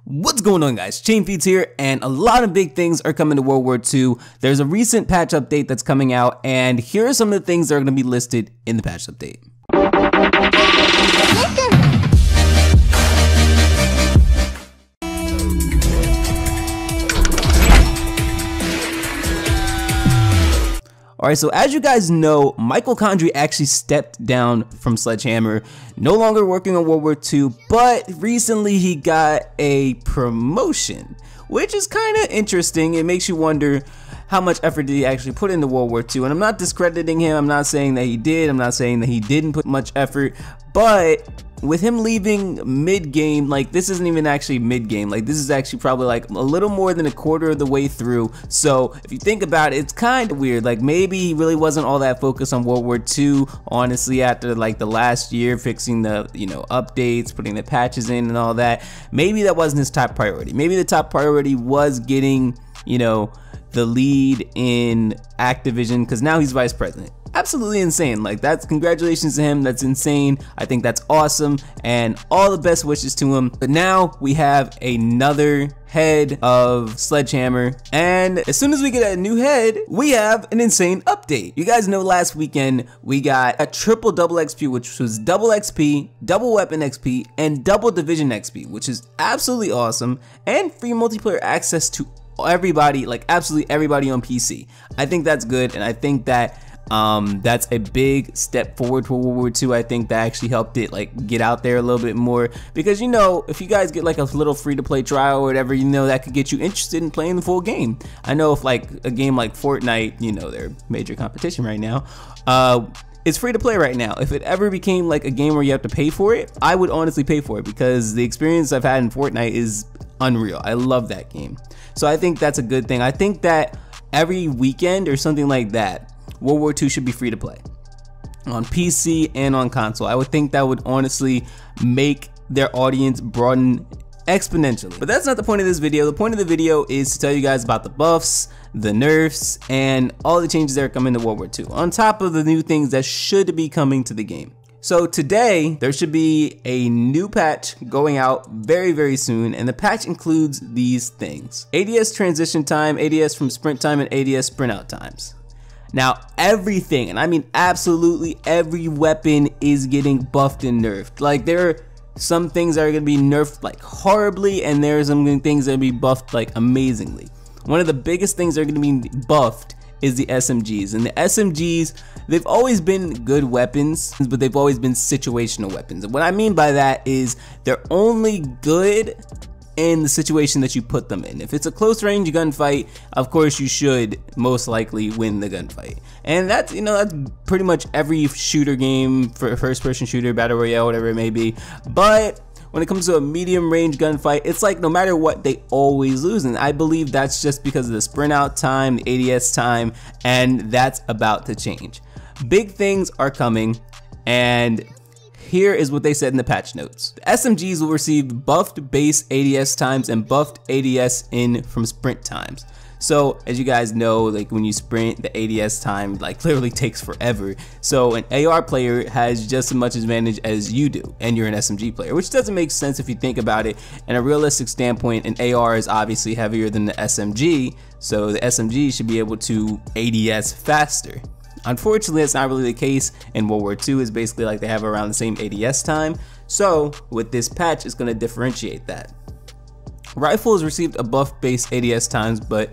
What's going on, guys? ChainFeeds here, and a lot of big things are coming to World War II. There's a recent patch update that's coming out, and here are some of the things that are going to be listed in the patch update. Alright, so as you guys know, Michael Condrey actually stepped down from Sledgehammer, no longer working on World War II, but recently he got a promotion, which is kind of interesting. It makes you wonder how much effort did he actually put into World War II, and I'm not discrediting him, I'm not saying that he did, I'm not saying that he didn't put much effort, but with him leaving mid-game, like this isn't even actually mid-game, like this is actually probably like a little more than a quarter of the way through. So if you think about it, it's kind of weird. Like maybe he really wasn't all that focused on World War II, honestly, after like the last year, fixing the, updates, putting the patches in and all that. Maybe that wasn't his top priority. Maybe the top priority was getting, the lead in Activision, because now he's vice president. Absolutely insane. Like, that's congratulations to him. That's insane. I think that's awesome, and all the best wishes to him. But now we have another head of Sledgehammer, and as soon as we get a new head, we have an insane update. You guys know last weekend we got a triple double XP, which was double XP, double weapon XP, and double division XP, which is absolutely awesome, and free multiplayer access to everybody, like absolutely everybody on PC. I think that's good, and I think that that's a big step forward for World War II. I think that actually helped it like get out there a little bit more, because if you guys get like a little free-to-play trial or whatever, that could get you interested in playing the full game. I know if like a game like Fortnite, their major competition right now, it's free to play right now. If it ever became like a game where you have to pay for it, I would honestly pay for it, because the experience I've had in Fortnite is unreal. I love that game. So I think that's a good thing. I think that every weekend or something like that, World War II should be free to play on PC and on console. I would think that would honestly make their audience broaden exponentially. But that's not the point of this video. The point of the video is to tell you guys about the buffs, the nerfs, and all the changes that are coming to World War II, on top of the new things that should be coming to the game. So today, there should be a new patch going out very, very soon, and the patch includes these things: ADS transition time, ADS from sprint time, and ADS sprint out times. Now everything, and I mean absolutely every weapon, is getting buffed and nerfed. Like there are some things that are going to be nerfed like horribly, and there are some things that are going to be buffed like amazingly. One of the biggest things that are going to be buffed is the SMGs, and the SMGs, they've always been good weapons, but they've always been situational weapons. And what I mean by that is they're only good in the situation that you put them in. If it's a close range gunfight, of course you should most likely win the gunfight. And that's, that's pretty much every shooter game, for a first-person shooter, battle royale, whatever it may be. But when it comes to a medium range gunfight, it's like no matter what, they always lose, and I believe that's just because of the sprint out time, the ADS time, and that's about to change. Big things are coming, and here is what they said in the patch notes. The SMGs will receive buffed base ADS times and buffed ADS in from sprint times. So as you guys know, like when you sprint, the ADS time like literally takes forever. So an AR player has just as much advantage as you do, and you're an SMG player, which doesn't make sense if you think about it. In a realistic standpoint, an AR is obviously heavier than the SMG, so the SMG should be able to ADS faster. Unfortunately, that's not really the case in World War II. It's basically like they have around the same ADS time. So with this patch, it's going to differentiate that. Rifles received a buff base ADS times, but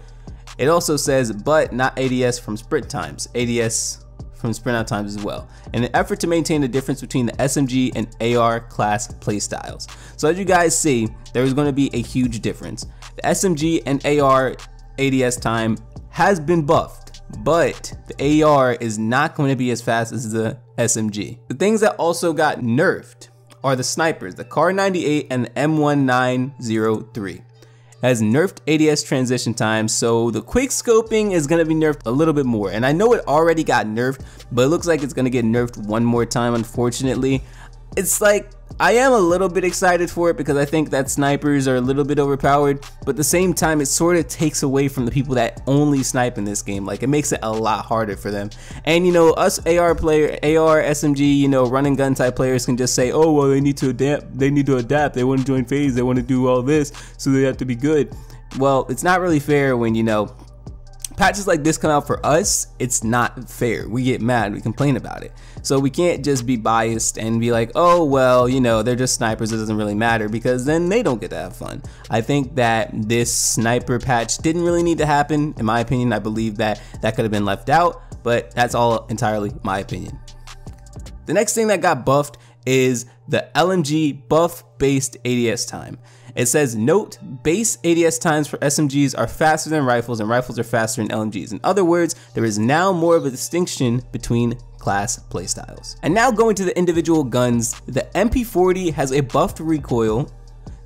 it also says, but not ADS from sprint times, ADS from sprint out times as well, in an effort to maintain the difference between the SMG and AR class playstyles. So as you guys see, there is going to be a huge difference. The SMG and AR ADS time has been buffed, but the AR is not going to be as fast as the SMG. The things that also got nerfed are the snipers, the Kar 98 and the M1903. Has nerfed ADS transition time, so the quick scoping is going to be nerfed a little bit more. And I know it already got nerfed, but it looks like it's going to get nerfed one more time, unfortunately. It's like, I am a little bit excited for it because I think that snipers are a little bit overpowered, but at the same time it sort of takes away from the people that only snipe in this game. Like, it makes it a lot harder for them. And you know, us AR SMG, you know, run and gun type players can just say, oh well, they need to adapt, they want to join FaZe, they want to do all this, so they have to be good. Well, it's not really fair when, you know, patches like this come out for us. It's not fair. We get mad, we complain about it. So we can't just be biased and be like, oh well, you know, they're just snipers, it doesn't really matter, because then they don't get to have fun. I think that this sniper patch didn't really need to happen. In my opinion, I believe that that could have been left out, but that's all entirely my opinion. The next thing that got buffed is the LMG buff based ADS time. It says, note, base ADS times for SMGs are faster than rifles and rifles are faster than LMGs. In other words, there is now more of a distinction between class playstyles. And now going to the individual guns, the MP40 has a buffed recoil,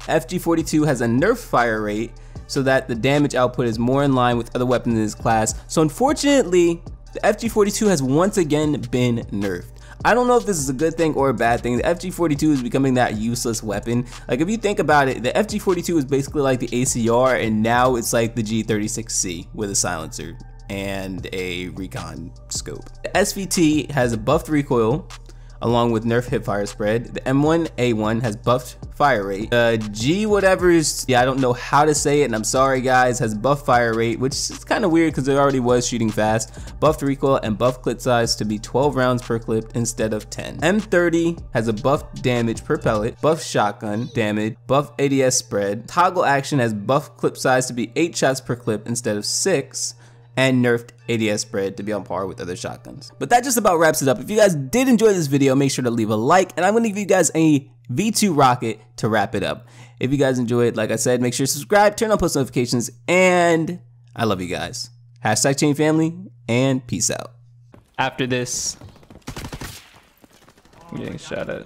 FG42 has a nerf fire rate so that the damage output is more in line with other weapons in this class. So unfortunately, the FG42 has once again been nerfed. I don't know if this is a good thing or a bad thing. The FG42 is becoming that useless weapon. Like, if you think about it, the FG42 is basically like the ACR, and now it's like the G36C with a silencer and a recon scope. The SVT has a buffed recoil along with nerf hipfire spread. The M1A1 has buffed fire rate. The G whatever's, yeah, I don't know how to say it, and I'm sorry guys, has buffed fire rate, which is kind of weird because it already was shooting fast. Buffed recoil and buffed clip size to be 12 rounds per clip instead of 10. M30 has a buffed damage per pellet, buffed shotgun damage, buffed ADS spread. Toggle action has buffed clip size to be 8 shots per clip instead of 6. And nerfed ADS spread to be on par with other shotguns. But that just about wraps it up. If you guys did enjoy this video, make sure to leave a like, and I'm gonna give you guys a V2 rocket to wrap it up. If you guys enjoyed, like I said, make sure to subscribe, turn on post notifications, and I love you guys. Hashtag Chain Family, and peace out. After this, I'm getting shot at.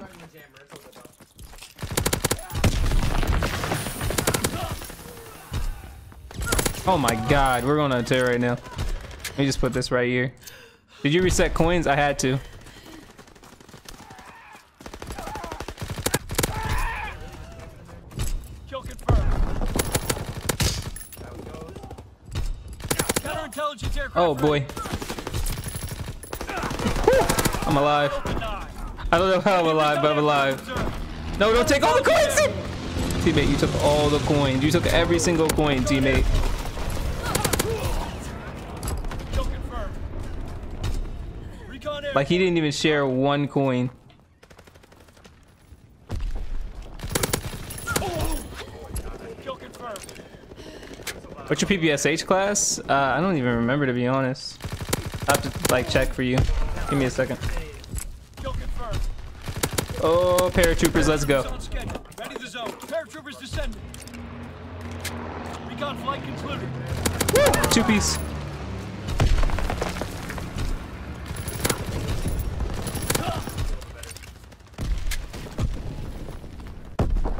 Oh my god, we're going on a tear right now. Let me just put this right here. Did you reset coins? I had to. Kill confirmed. Counterintelligence aircraft. Oh boy. I'm alive. I don't know how I'm alive, but I'm alive. No, don't take all the coins! Teammate, you took all the coins. You took every single coin, teammate. Like, he didn't even share one coin. What's your PPSH class? I don't even remember, to be honest. I have to like check for you. Give me a second. Oh, paratroopers, let's go. Ready the zone. Paratroopers descending. Recon flight concluded. Woo! 2-piece.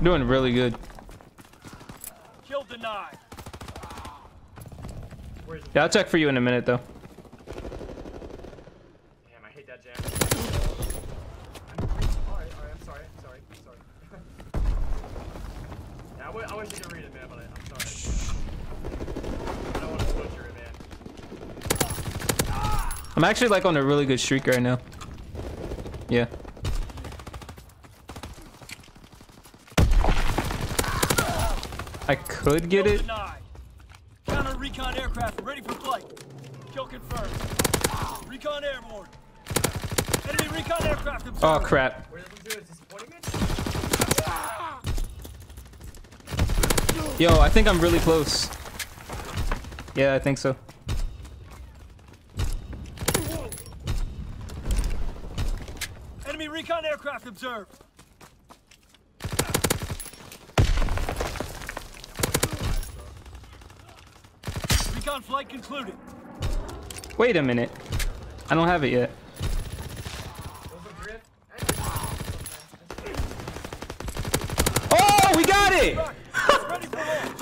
Doing really good. Kill denied. Yeah, I'll check for you in a minute though. Damn, I hate that jam. Alright, I'm sorry. Yeah, I wish you could read it, man, but I'm sorry. I don't want to butcher it, man. I'm actually like on a really good streak right now. Yeah. I could get it. Counter recon aircraft ready for flight. Kill confirmed. Recon airborne. Enemy recon aircraft observed. Oh crap. Yo, I think I'm really close. Yeah, I think so. Enemy recon aircraft observed. Recon flight concluded. Wait a minute. I don't have it yet. Oh, we got it! Ready for launch.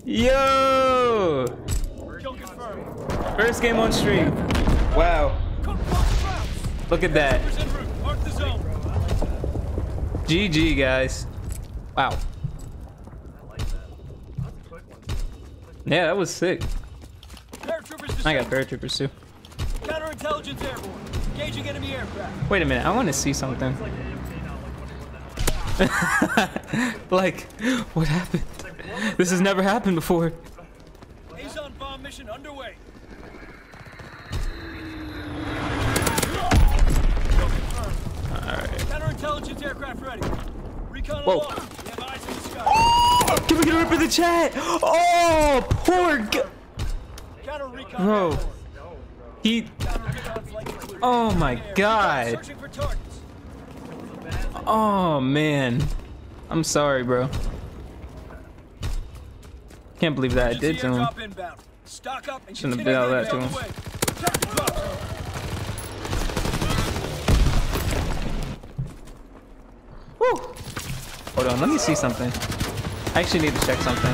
Yo! Kill confirmed. First game on stream. Wow. Cook box traps. Look at that. Paratroopers en route. Mark the zone. GG, guys. Wow. Yeah, that was sick. Paratroopers I got descending. paratroopers too. Counterintelligence airborne. Engaging enemy aircraft. Wait a minute, I want to see something. Like, what happened? This has never happened before. Azon bomb mission underway. Alright. Counterintelligence aircraft ready. Recon Whoa. aloft. We have eyes in the sky. Can we get a rip in the chat? Oh, poor guy. Counter recon Bro. airborne. He. Counter recon flight concluded. Oh my god. Searching for targets. Oh man. I'm sorry, bro. Can't believe that I did to him. Airdrop inbound. Stock up and Shouldn't have continue did all that to on him. the way. Target drop zone. Woo. Hold on, let me see something. I actually need to check something.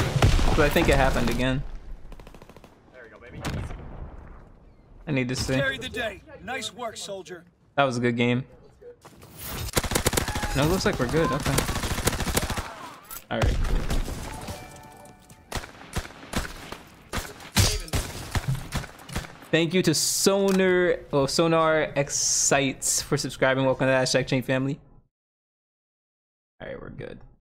Because I think it happened again. There we go, baby. I need to see. Carry the day. Nice work, soldier. That was a good game. No, it looks like we're good. Okay. Alright, cool. Thank you to Sonar X Sites for subscribing. Welcome to the #ChainFamily. Alright, we're good.